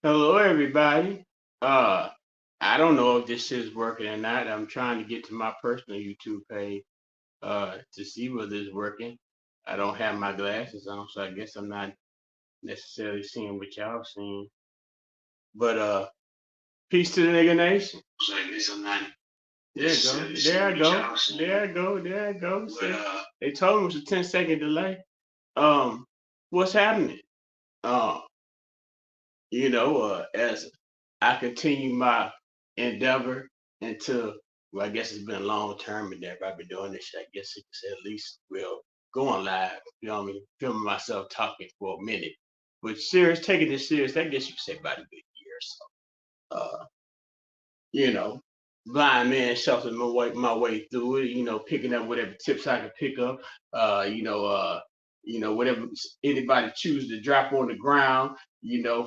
Hello, everybody. Uh, I don't know if this is working or not. I'm trying to get to my personal YouTube page to see whether it's working. I don't have my glasses on, so I guess I'm not necessarily seeing what y'all seeing. But peace to the nigga nation. So I guess I'm not There you go. There I go. There I go. There I go. See, they told me it was a 10-second delay. Um, what's happening? Um, as I continue my endeavor into, well, I guess it's been a long term endeavor. I've been doing this shit, I guess you could say at least, well, going live, you know what I mean, filming myself talking for a minute. But serious, taking this serious, I guess you could say about a good year or so. You know, blind man shuffling my way through it, picking up whatever tips I can pick up, uh, you know, uh, whatever anybody choose to drop on the ground,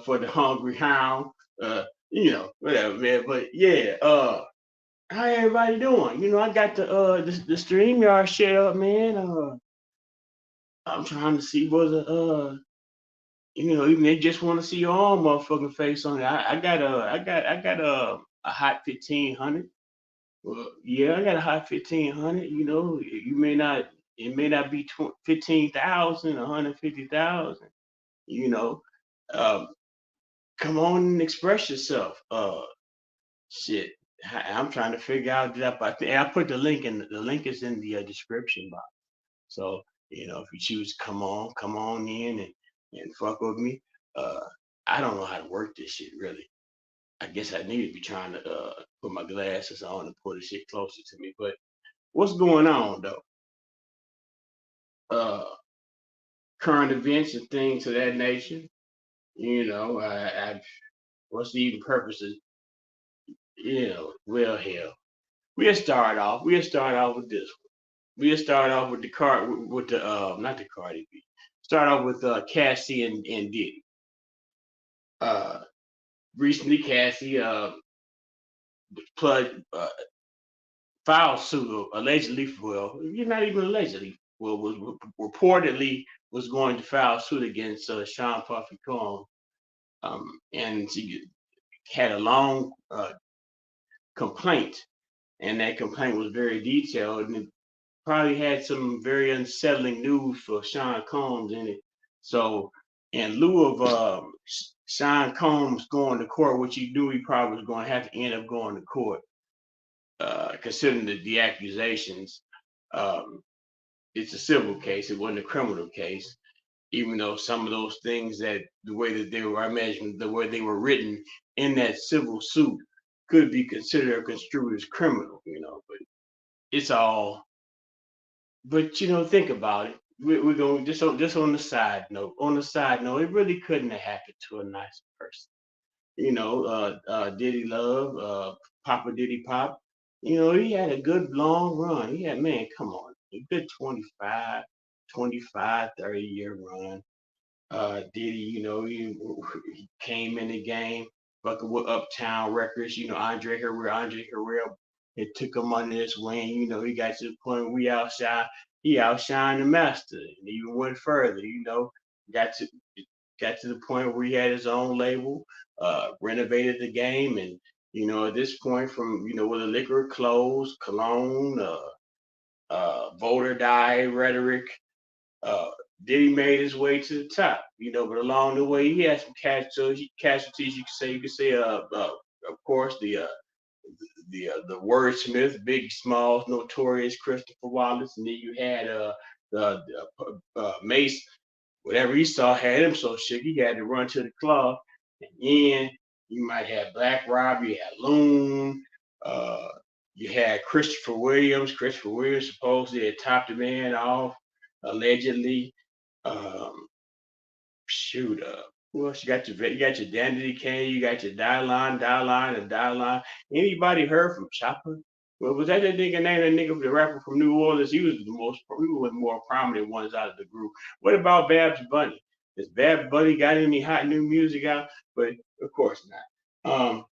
for the hungry hound, whatever, man. But yeah, how everybody doing? I got the StreamYard shit up, man. I'm trying to see whether even they just want to see your own motherfucking face on it. I got a hot 1500. Well, yeah, I got a hot 1500. It may not be 15,000, 150,000. You know, um, come on and express yourself. Shit, I'm trying to figure out that. I put the link in. The link is in the description box. So if you choose, come on in and fuck with me. Uh, I don't know how to work this shit really. I guess I need to be trying to put my glasses on and pull the shit closer to me. But what's going on though? Uh, Current events and things of that nature. What's the even purpose of, well, hell. We'll start off with this one. We'll start off with the card, with the, not the Cardi B. Start off with Cassie and Diddy. Uh, Recently, Cassie plug, filed suit allegedly, well, you're not even allegedly, well, was reportedly was going to file suit against Sean Puffy Combs, and she had a long complaint, and that complaint was very detailed, and it probably had some very unsettling news for Sean Combs in it. So, in lieu of Sean Combs going to court, which he knew he probably was going to have to end up going to court, considering the accusations, um, it's a civil case. It wasn't a criminal case, even though some of those things that the way that they were, I imagine, the way they were written in that civil suit could be considered or construed as criminal, but it's all, but think about it. We're going just on the side note. On the side note, it really couldn't have happened to a nicer person. Diddy Love, Papa Diddy Pop. He had a good long run. He had, man, come on, a good 30-year run. Diddy, he came in the game, fucking with Uptown Records, Andre Herrera, it took him under his wing, he got to the point where he outshined the master, and even went further, got to got to the point where he had his own label, renovated the game, and at this point, from with the liquor clothes, cologne, voter die rhetoric, uh, Diddy made his way to the top, but along the way he had some casualties. You could say, of course, the wordsmith, Biggie Smalls, Notorious, Christopher Wallace, and then you had Mace. Whatever he saw had him so sick he had to run to the club. And then you might have Black Rob, you had Loon, uh, you had Christopher Williams. Christopher Williams supposedly had topped the man off allegedly. Um, shoot up. Who else? You got your Danity Kane, you got your and Dylan. Anybody heard from Chopper? Well, was that nigga name? That nigga, the rapper from New Orleans, he was the more prominent ones out of the group. What about Babs Bunny? Has Babs Bunny got any hot new music out? But of course not.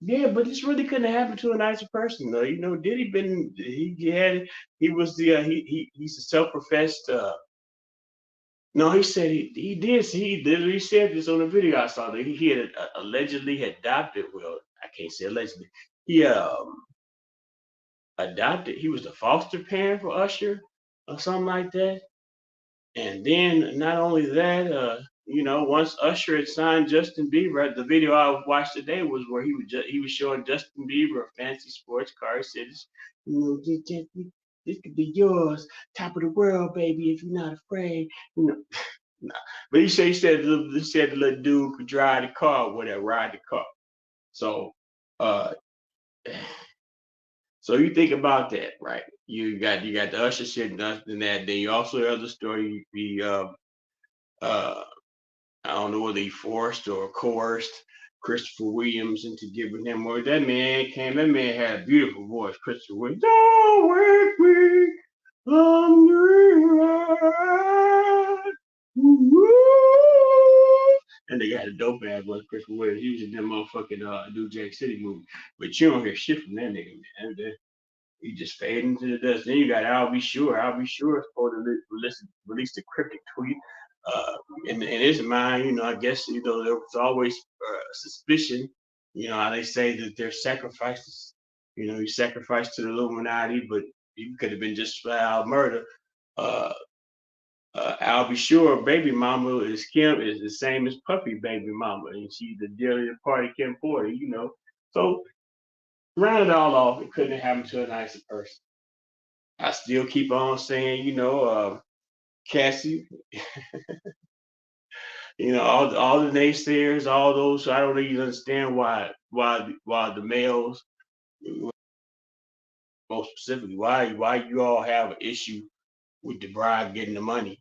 Yeah, but this really couldn't have happened to a nicer person, though. Diddy been he had he was the he's a self-professed No, he said he did. He literally said this on the video I saw that he had allegedly adopted. Well, I can't say allegedly. He adopted. He was the foster parent for Usher or something like that. And then not only that, once Usher had signed Justin Bieber, the video I watched today was where he was showing Justin Bieber a fancy sports car. He said, this could be yours, top of the world, baby, if you're not afraid. You know, nah. But he said the little dude could drive the car, whatever, ride the car. So, uh, so you think about that, right? You got the Usher shit and that. Then you also have the story. Uh, I don't know whether he forced or coerced Christopher Williams into giving him more. That man had a beautiful voice, Christopher Williams. Don't wake me, I'm dreaming. And they got a dope ass voice, Christopher Williams. He was in that motherfucking New Jack City movie. But you don't hear shit from that nigga, man. He just faded into the dust. Then you got Al B. Sure. Al B. Sure is supposed to release the cryptic tweet. Uh, in his mind, I guess, there was always suspicion, how they say that there's sacrifices. You sacrificed to the Illuminati, but you could have been just flat out murder. Uh, I'll be sure baby mama is the same as puppy baby mama, and she's the dearly departed Kim Porter. So round it all off, it couldn't have happened to a nicer person. I still keep on saying, Cassie, all the naysayers, all those. I don't even understand why the males, most specifically, why you all have an issue with the bride getting the money.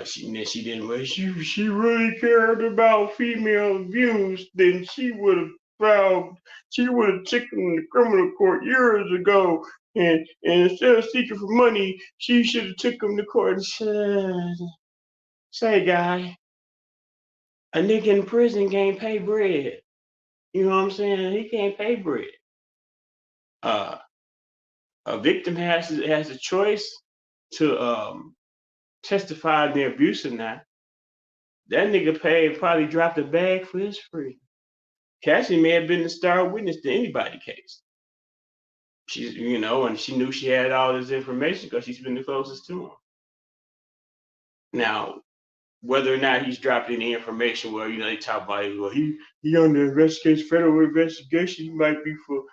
She didn't. Well, she really cared about female abuse. Then she would have filed. She would have taken the criminal court years ago. And instead of seeking for money, she should have took him to court and said, "Say, guy, a nigga in prison can't pay bread. You know what I'm saying? He can't pay bread. Uh, a victim has a choice to testify in their abuse or not. That nigga paid probably dropped a bag for his free. Cassie may have been the star witness to anybody's case. And she knew she had all this information because she's been the closest to him. Now, whether or not he's dropped any information, well, they talk about it. Well, he under investigation, federal investigation. He might be for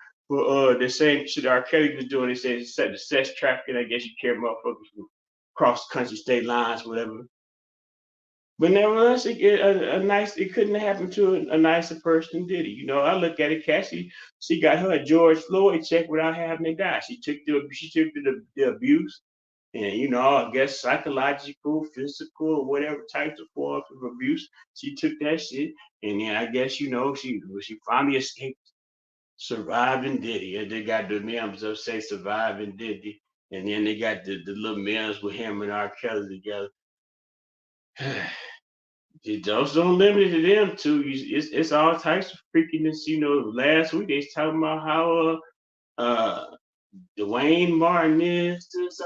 the same shit R. Kelly was doing. They said he said the sex trafficking. I guess you carry motherfuckers from cross country state lines, whatever. But nevertheless, it couldn't happen to a nicer person, did it? I look at it, Cassie. She got her George Floyd check without having to die. She took the abuse, and I guess psychological, physical, whatever types of forms of abuse. She took that shit, and then I guess she finally escaped, surviving Diddy. And they got the memes of say surviving Diddy, and then they got the little memes with him and R. Kelly together. Those don't limit it to them too. It's all types of freakiness. Last week they was talking about how Dwayne Martin is this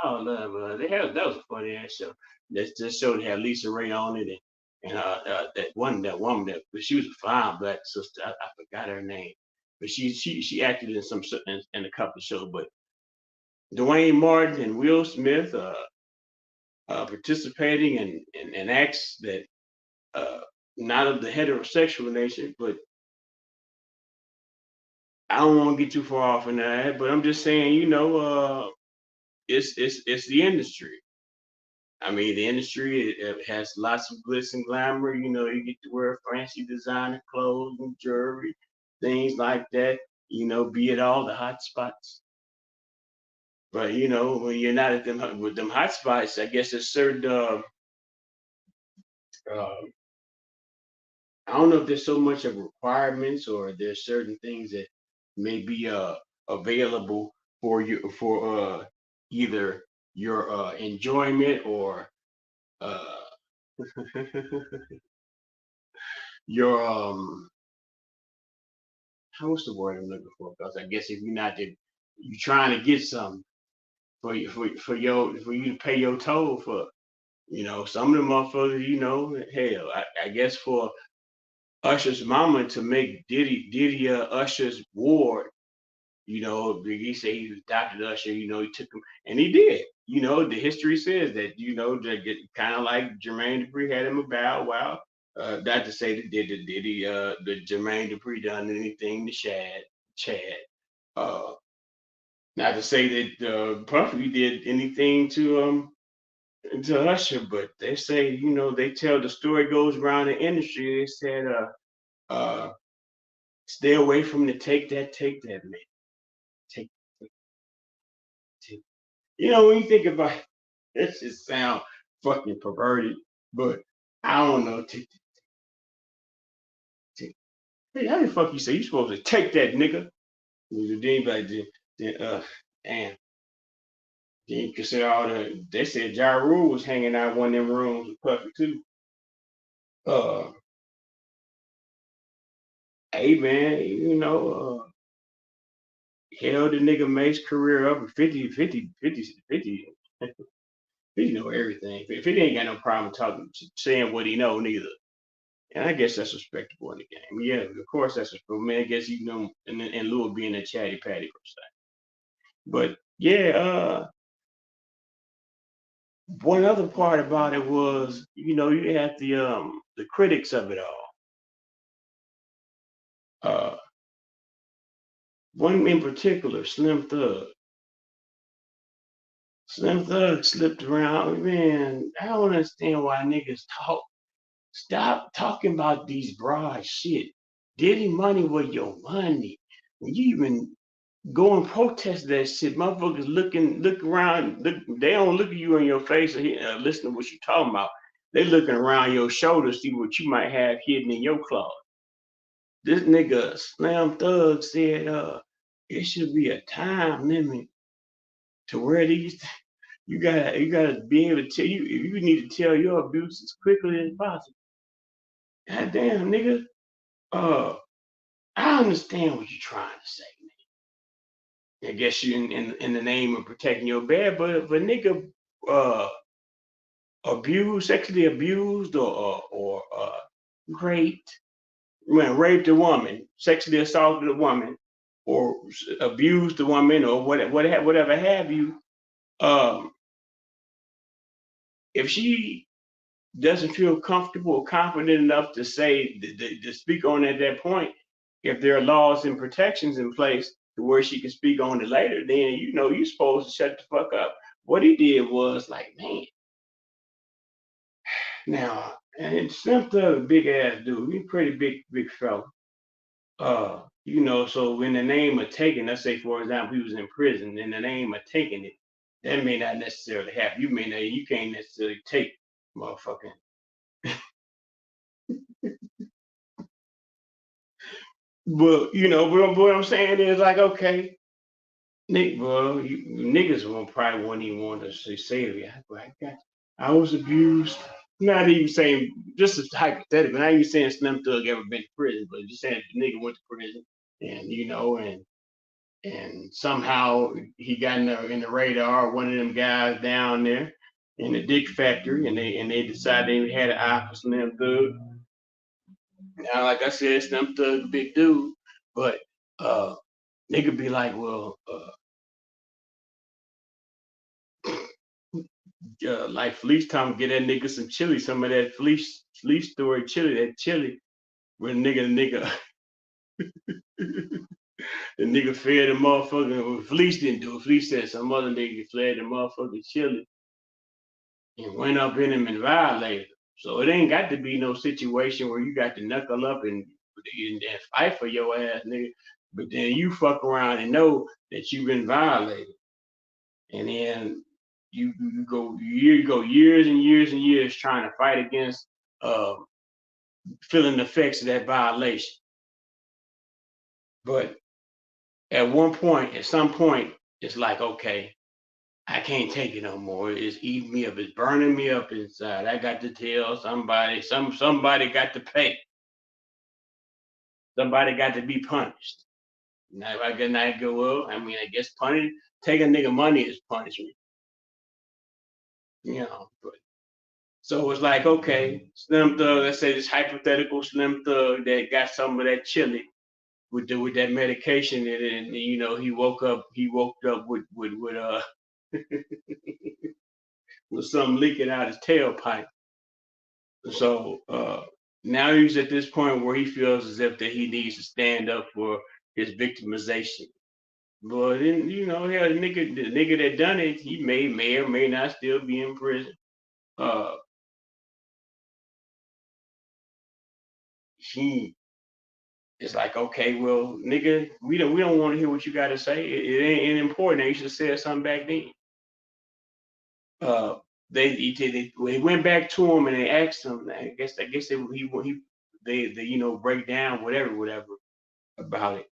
all love. That was a funny ass show. That show had Lisa Ray on it, and that woman but she was a fine black sister. I forgot her name, but she acted in a couple of shows. But Dwayne Martin and Will Smith participating in acts that uh, not of the heterosexual nature, but I don't want to get too far off in that. But I'm just saying, it's the industry. I mean, the industry it has lots of glitz and glamour. You get to wear fancy designer clothes and jewelry, things like that. Be it all the hot spots. But when you're not at them with them hot spots, I guess there's certain uh, I don't know if there's so much of requirements or there's certain things that may be available for you for either your enjoyment or uh, your what's the word I'm looking for? Because I guess if you're not you're trying to get something for you to pay your toll for. You know, some of the motherfuckers, hell, I guess for Usher's mama to make Diddy Usher's ward. Biggie said he adopted Usher. He took him, and he did. The history says that. That kind of like Jermaine Dupri had him a Bow Wow. Not to say that the Jermaine Dupri done anything to Chad. Uh, Not to say that Puffy did anything to Usher, but they say they tell the story goes around the industry. They said uh stay away from the take that man. Take, take. When you think about it, it just sound fucking perverted, but I don't know. Hey, how the fuck you say you supposed to take that nigga? Then like damn. Then you consider all they said Ja Rule was hanging out in one of them rooms with Puffy too. Uh hey man, held the nigga Mace career up 50, 50, 50, 50. He know everything. If he ain't got no problem talking, saying what he know, neither. And I guess that's respectable in the game. Yeah, of course that's respectable. Man, I guess in lieu of being a chatty patty per se. But yeah, one other part about it was, you had the critics of it all. One in particular, Slim Thug. Slim Thug slipped around. Man, I don't understand why niggas talk. Stop talking about these broad shit. Diddy money was your money. When you even go and protest that shit, motherfuckers look around, they don't look at you in your face or listen to what you talking about. They looking around your shoulder, see what you might have hidden in your closet. This nigga Slam Thug said, it should be a time limit to where these you gotta be able to tell you need to tell your abuse as quickly as possible. God damn, nigga. Uh, I understand what you're trying to say. I guess you in the name of protecting your bed, but if a nigga uh sexually abused or raped, when raped a woman, sexually assaulted a woman, or abused a woman, or whatever have you, um, if she doesn't feel comfortable or confident enough to say to speak on it at that point, if there are laws and protections in place to where she can speak on it later, then you're supposed to shut the fuck up. What he did was like, man, now and Slim Thug, a big ass dude, he pretty big fella. So in the name of taking, let's say for example, he was in prison, in the name of taking it, that may not necessarily happen. You can't necessarily take motherfucking. But what I'm saying is like, okay, Nick, bro, niggas probably won't even want to say it. I was abused. Not even saying, just as hypothetical. Not even saying Slim Thug ever been to prison, but just saying the nigga went to prison, and and somehow he got in the radar. One of them guys down there in the Dick Factory, and they decided they had an eye for Slim Thug. Now, like I said, Slim Thug, big dude, but nigga be like, well, like Fleece time, get that nigga some chili, some of that Fleece story chili, that chili, where nigga, the nigga fed the motherfucker. Fleece didn't do it. Fleece said some other nigga fed the motherfucker chili and went up in him and violated him. So it ain't got to be no situation where you got to knuckle up and fight for your ass, nigga. But then you fuck around and know that you've been violated, and then you go years and years and years trying to fight against uh, feeling the effects of that violation. But at some point, it's like, okay, I can't take it no more. It's eating me up. It's burning me up inside. I got to tell somebody. Somebody got to pay. Somebody got to be punished. Now I can not go, well, I mean, I guess taking nigga money is punishment. But So it's like, okay, Slim Thug, let's say this hypothetical Slim Thug that got some of that chili with that medication in it, and he woke up with something leaking out his tailpipe. So now he's at this point where he feels as if that he needs to stand up for his victimization. But then, hell, the nigga that done it, he may or may not still be in prison. Uh, he It's like, okay, well, nigga, we don't want to hear what you got to say. It ain't important. You should have said something back then. Uh, they went back to him and they asked him. I guess they break down whatever about it,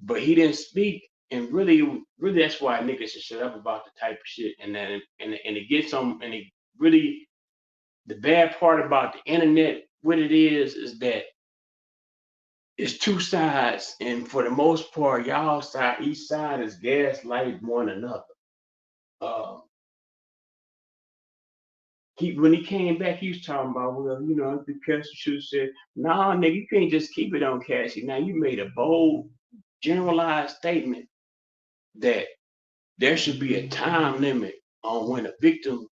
but he didn't speak. And really, that's why niggas should shut up about the type of shit. And then and it gets on. And it really, the bad part about the internet, what it is that it's two sides, and for the most part, y'all side, each side is gaslighting one another. Um, when he came back, he was talking about, well, the Cassie should have said, nah, nigga, you can't just keep it on Cassie. Now you made a bold, generalized statement that there should be a time limit on when a victim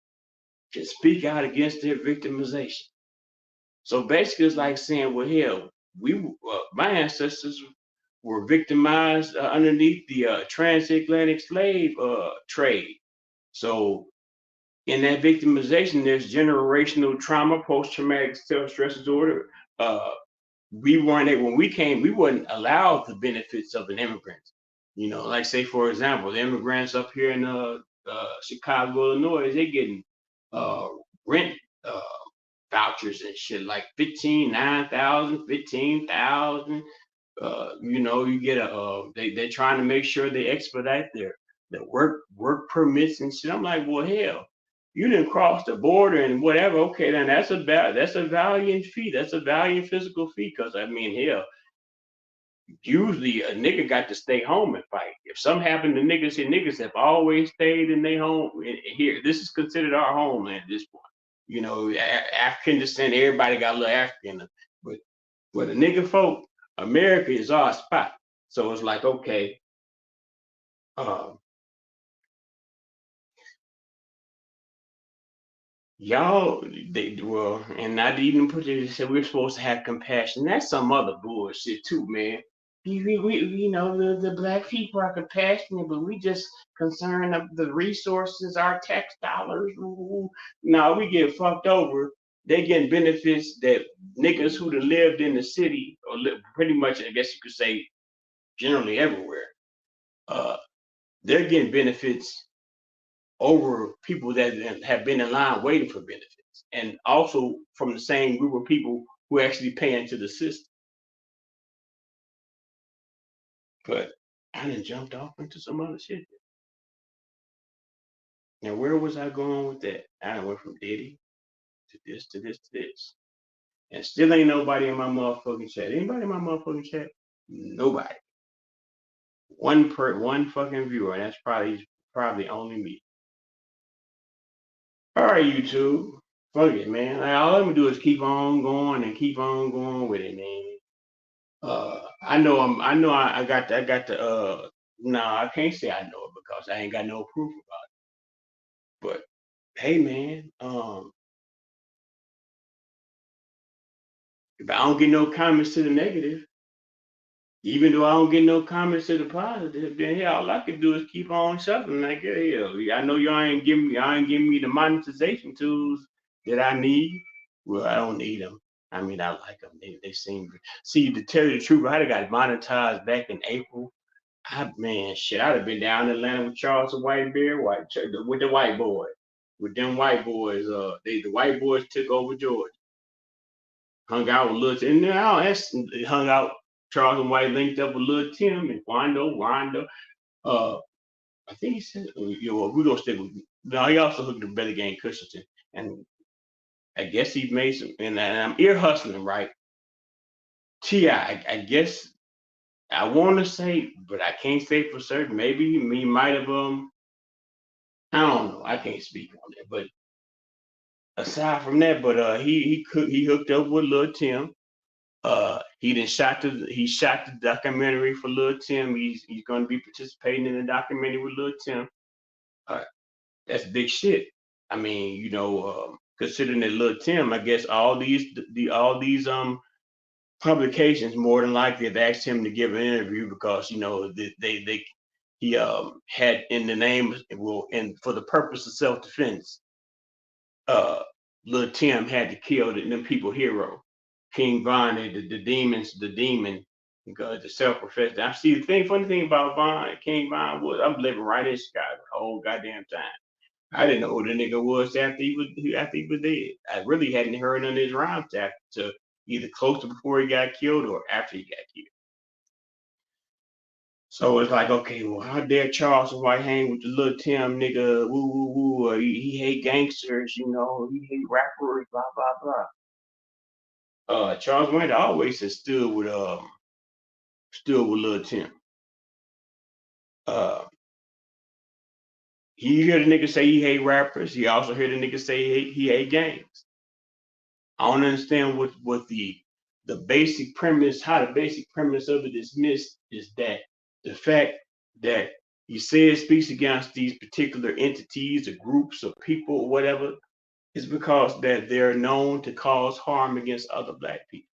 can speak out against their victimization. So basically, it's like saying, well, hell, my ancestors were victimized underneath the transatlantic slave trade. So in that victimization, there's generational trauma, post-traumatic stress disorder. Uh, we weren't able, when we came, we weren't allowed the benefits of an immigrant. Like say for example, the immigrants up here in Chicago, Illinois, they're getting uh, rent uh, vouchers and shit like 9,000, 15,000. You get they're trying to make sure they expedite their work permits and shit. I'm like, well, hell, you didn't cross the border and whatever. Okay, then that's a valiant feat. That's a valiant physical feat. Because I mean, hell, usually a nigga got to stay home and fight. If something happened to niggas, and niggas have always stayed in their home. Here, this is considered our homeland at this point. African descent, everybody got a little African, but the nigga folk, America is our spot. So it's like, okay, um, y'all, and not even put it, said we're supposed to have compassion. That's some other bullshit too, man. The black people are compassionate, but we just concerned of the resources, our tax dollars. No, we get fucked over. They getting benefits that niggas who'd have lived in the city, or pretty much, I guess you could say, generally everywhere, uh, they're getting benefits over people that have been in line waiting for benefits, and also from the same group of people who actually pay into the system. But I done jumped off into some other shit. Now, where was I going with that? I went from Diddy to this to this to this, and still ain't nobody in my motherfucking chat. Anybody in my motherfucking chat? Nobody. One fucking viewer, and that's probably only me. All right, YouTube. Fuck it, man. Like, all I'm gonna do is keep on going and keep on going with it, man. I got the no, I can't say I know it because I ain't got no proof about it. But hey, man, if I don't get no comments to the negative, even though I don't get no comments to the positive, then yeah, all I can do is keep on shuffling. Like, yeah, I know y'all ain't giving me the monetization tools that I need. Well, I don't need them. I mean, I like them. They seem, see, to tell you the truth, I'd have got monetized back in April. Man, shit, I'd have been down in Atlanta with Charles the White Bear, with the white boy, with them white boys. The white boys took over Georgia, hung out with Lil, and now that's hung out. Charles and White linked up with Lil Tim and Wando. Uh, I think he said, we're gonna stick with. No, he also hooked up Belly Gang Cushington, and I guess he made some. And I'm ear hustling, right? Ti, I guess I want to say, but I can't say for certain. Maybe he might have I don't know. I can't speak on it, but aside from that, but he hooked up with Lil Tim. He shot the documentary for Lil Tim. He's going to be participating in the documentary with Lil Tim. Uh, that's big shit. I mean, considering that Lil Tim, I guess all these publications more than likely have asked him to give an interview because he had in the name, well, and for the purpose of self defense, uh Lil Tim had to kill them people hero. King Von, the demon, because the self-professed. I see funny thing about King Von was I'm living right in Chicago the whole goddamn time. I didn't know who the nigga was after he was dead. I really hadn't heard none of his rhymes after either close to before he got killed or after he got killed. So it's like, okay, well, how dare Charles White hang with the Lil Tim nigga? Woo woo woo. He hate gangsters, he hate rappers, blah blah blah. Charles White always has stood with Lil Tim. Uh, he hear the nigga say he hate rappers. He also hear the nigga say he hate gangs. I don't understand what the basic premise, how the basic premise of it is missed is that the fact that he says speaks against these particular entities or groups or people or whatever is because that they're known to cause harm against other black people.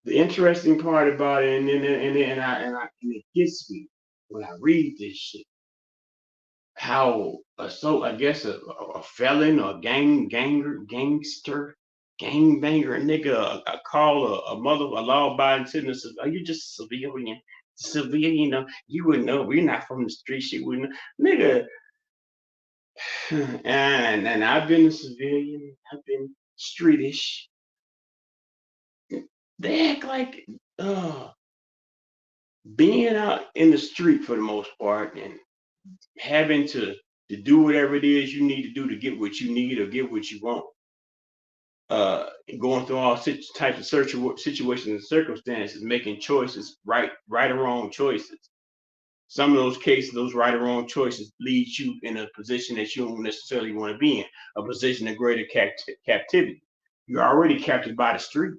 The interesting part about it, and it gets me when I read this shit, how I guess a felon or gangster, gangbanger, a nigga, call a mother, a law-abiding citizen, are you just a civilian, you wouldn't know, we're not from the streets, you wouldn't know. Nigga. And I've been a civilian, I've been streetish. They act like being out in the street for the most part and having to do whatever it is you need to do to get what you need or get what you want. Going through all types of situations and circumstances, making choices, right or wrong choices. Some of those cases, those right or wrong choices lead you in a position that you don't necessarily want to be in, a position of greater captivity. You're already captured by the street.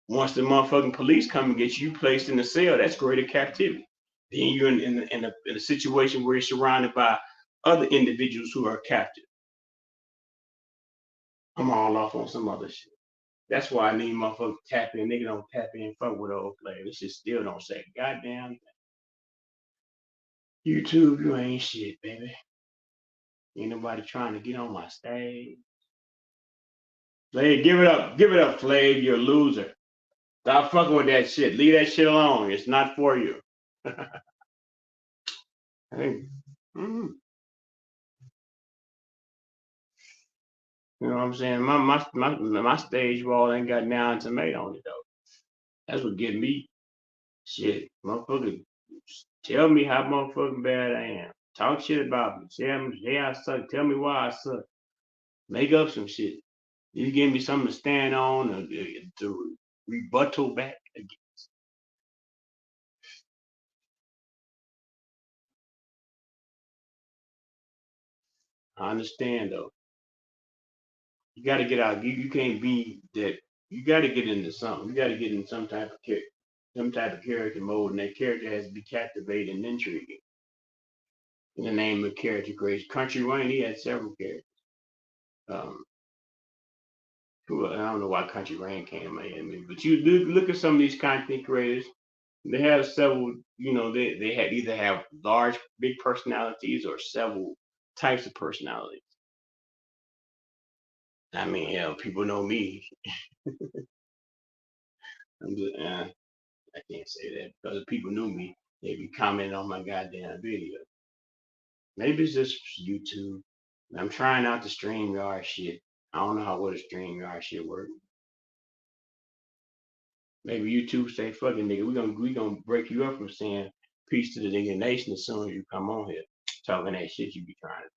Once the motherfucking police come and get you placed in a cell, that's greater captivity. Then you're in a situation where you're surrounded by other individuals who are captive. I'm all off on some other shit. That's why I need motherfuckers tap in. Nigga don't tap in, fuck with old player. This shit still don't say goddamn thing. YouTube, you ain't shit, baby. Ain't nobody trying to get on my stage. Flav, give it up, Flav. You're a loser. Stop fucking with that shit. Leave that shit alone. It's not for you. Hey. Mm-hmm. You know what I'm saying? My stage wall ain't got now tomato on it though. That's what get me. Shit, motherfucker, tell me how motherfucking bad I am. Talk shit about me. Say I suck. Tell me why I suck. Make up some shit. You give me something to stand on to rebuttal back again. I understand though. You got to get out. You can't be that. You got to get into something. You got to get in some type of character mode, and that character has to be captivating and intriguing. In the name of character creation, Country Wayne, he had several characters. Um, I don't know why Country Wayne came to my head, but you look at some of these content creators. They have several. They had either have large, big personalities or several types of personalities. I mean, hell, people know me. I'm just, I can't say that because if people knew me, they'd be commenting on my goddamn video. Maybe it's just YouTube. I'm trying out the StreamYard shit. I don't know how well the StreamYard shit works. Maybe YouTube say, fucking nigga, we gonna break you up from saying peace to the nigga nation as soon as you come on here talking that shit you be trying to talk.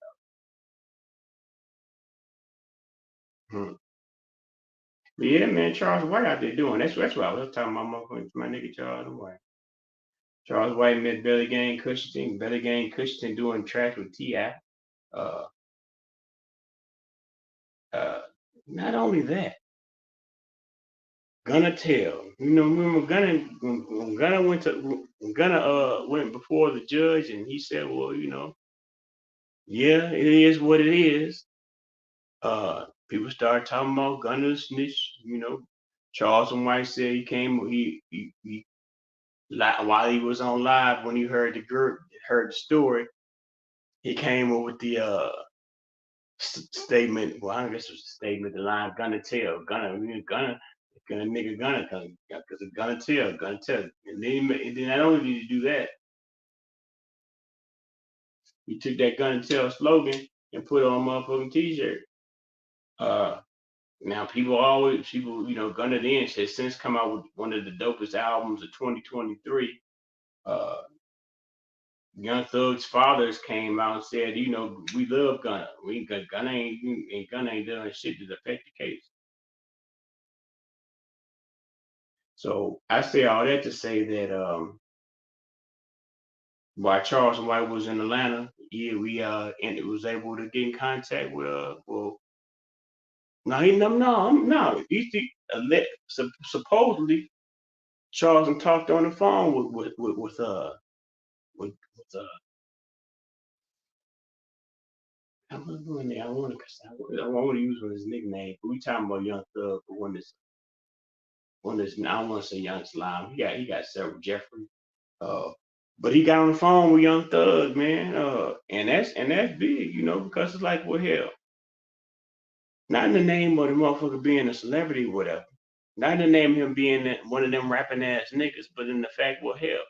But yeah, man, Charles White out there doing. That's what I was talking about, my nigga Charles White. Charles White met Billy Gang Cushington. Billy Gang Cushington doing tracks with T.I. Uh, uh, Not only that, Gunna Tell. You know, remember Gunna when Gunna went before the judge and he said, well, yeah, it is what it is. People started talking about Gunna snitch. Charles White said he while he was on live when he heard the story, he came up with the statement. Well, I guess it was the statement, the line "Gonna tell, gonna nigga gonna come because it's gonna tell." And then not only did he do that, he took that "Gonna tell" slogan and put it on a motherfucking T-shirt. Uh, Now Gunna then has since come out with one of the dopest albums of 2023. Uh, Young Thug's fathers came out and said, we love Gunna. Gunna ain't doing shit to affect the case. So I say all that to say that while Charles White was in Atlanta, yeah, we and it was able to get in contact with no, no, supposedly Charles talked on the phone with I was doing that. I want to use his nickname. But we talking about Young Thug, but I don't want to say Young Slime. He got several Jeffrey. Uh, but he got on the phone with Young Thug, man. And that's big, because it's like, well, hell, not in the name of the motherfucker being a celebrity or whatever. Not in the name of him being one of them rapping ass niggas, but in the fact, well, hell,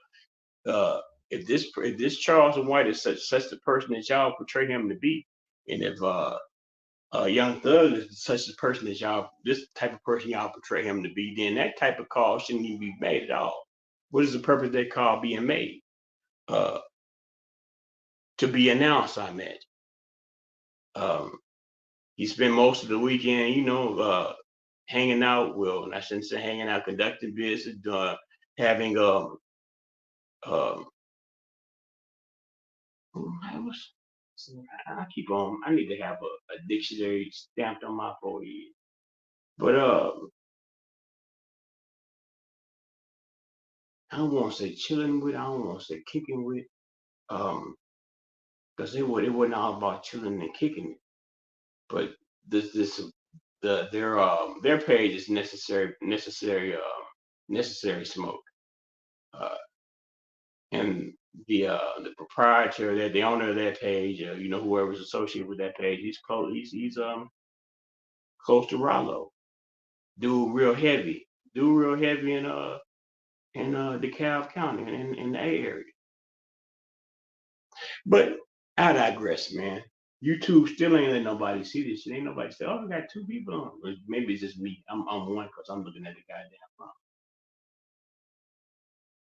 uh, if this Charles White is such the person that y'all portray him to be, and if Young Thug is such a person that this type of person y'all portray him to be, then that type of call shouldn't even be made at all. What is the purpose of that call being made? Uh, to be announced, I imagine. Um, he spent most of the weekend, hanging out. Well, I shouldn't say hanging out, conducting business, having um, I was. I keep on. I need to have a dictionary stamped on my forehead. But I don't want to say chilling with. I don't want to say kicking with. Um, because it wasn't all about chilling and kicking it. But this their page is necessary smoke. Uh, and the proprietor, that the owner of that page, whoever's associated with that page, he's close. He's close to Rollo. Dude real heavy in DeKalb County in the A area. But I digress, man. YouTube still ain't letting nobody see this shit. Ain't nobody say, "Oh, we got two people on." Or maybe it's just me. I'm one because I'm looking at the goddamn phone.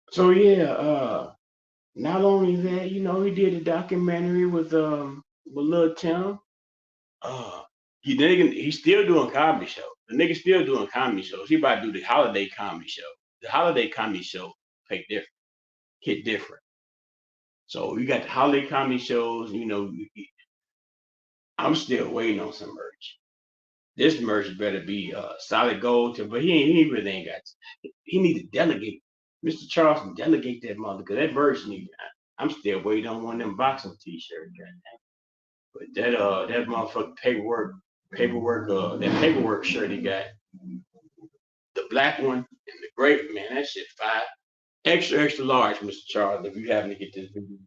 So yeah, not only that, he did a documentary with Lil Tim. He's still doing comedy shows. The nigga still doing comedy shows. He about to do the holiday comedy show. The holiday comedy show hit different. So you got the holiday comedy shows. I'm still waiting on some merch. This merch better be solid gold. But he really ain't got. He need to delegate. Mr. Charleston, delegate that mother, because that merch need. I'm still waiting on one of them boxing T-shirts. But that motherfucking that paperwork shirt he got, the black one and the grape, man, that shit fire. Extra, extra large, Mr. Charles, if you happen to get this video.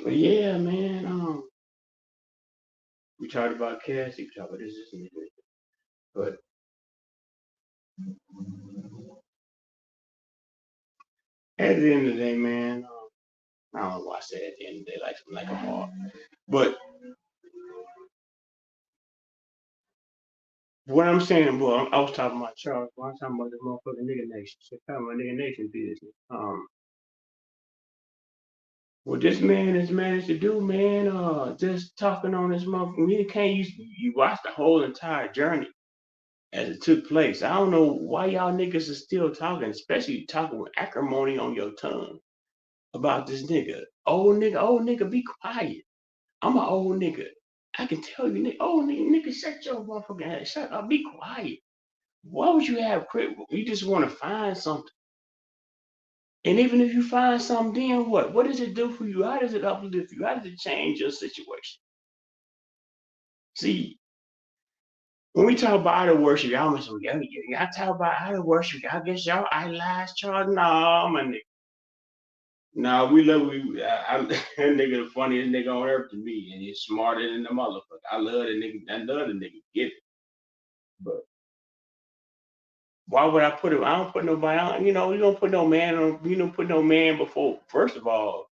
But yeah, man, we talked about Cassie, we talked about this, and this. But at the end of the day, man, I don't know why I say at the end of the day like a ball. But what I'm saying, boy, I was talking about Charles, I was talking about the motherfucking nigga nation. So talking about nigga nation business. What this man has managed to do, man, just talking on this motherfucker, you can't use you watch the whole entire journey. as it took place. I don't know why y'all niggas are still talking, especially talking with acrimony on your tongue about this nigga. Old nigga, be quiet. I'm an old nigga. I can tell you, nigga, old nigga, shut your motherfucking ass. Shut up, be quiet. Why would you have crit? You just want to find something. And even if you find something, then what? What does it do for you? How does it uplift you? How does it change your situation? See, when we talk about idol worship, y'all must y'all talk about idol worship. I guess y'all idolize Charles. No, my nigga. No, we love that nigga the funniest nigga on earth to me, and he's smarter than the motherfucker. I love the nigga. I love the nigga. Get it. But why would I put him? I don't put nobody on. You know, you don't put no man on. You don't put no man before. First of all,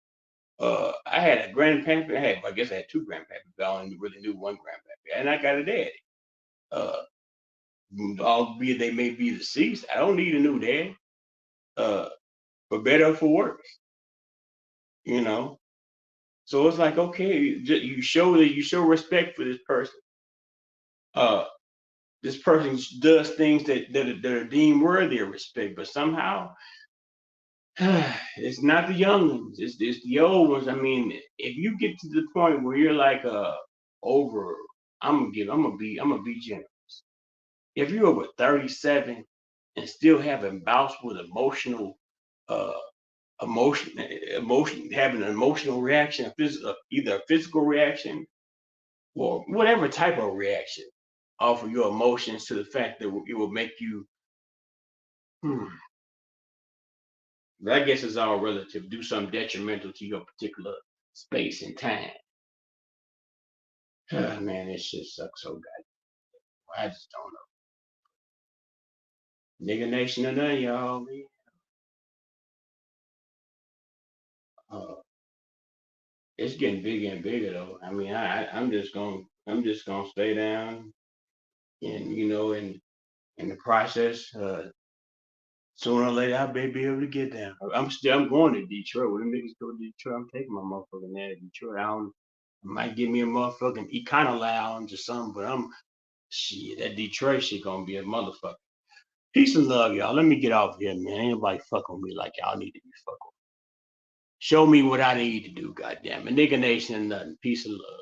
I had a grandpappy. I guess I had two grandpappies. I only really knew one grandpappy, and I got a daddy. Uh, albeit they may be deceased, I don't need a new dad. Uh, for better or for worse, you know. So it's like, okay, you show respect for this person. Uh, this person does things that are deemed worthy of respect, but somehow it's not the young ones, it's the old ones. I mean, if you get to the point where you're like over, I'm gonna be generous. If you're over 37 and still having bouts with uh emotion having an emotional reaction, either a physical reaction or whatever type of reaction off of your emotions to the fact that it will make you hmm, I guess it's all relative, do something detrimental to your particular space and time. Man, this shit sucks so bad. I just don't know. Nigga Nation or none, y'all, man. Uh, it's getting bigger and bigger though. I mean, I'm just gonna stay down and in the process, sooner or later I may be able to get down. I'm going to Detroit. When the niggas go to Detroit, I'm taking my motherfucking ass to Detroit. I might give me a motherfucking Econo Lounge or something, but shit, that Detroit shit gonna be a motherfucker. Peace and love, y'all. Let me get off here, man. Ain't nobody fucking with me like y'all need to be fucking. Show me what I need to do, goddamn it. Nigga Nation and nothing. Peace and love.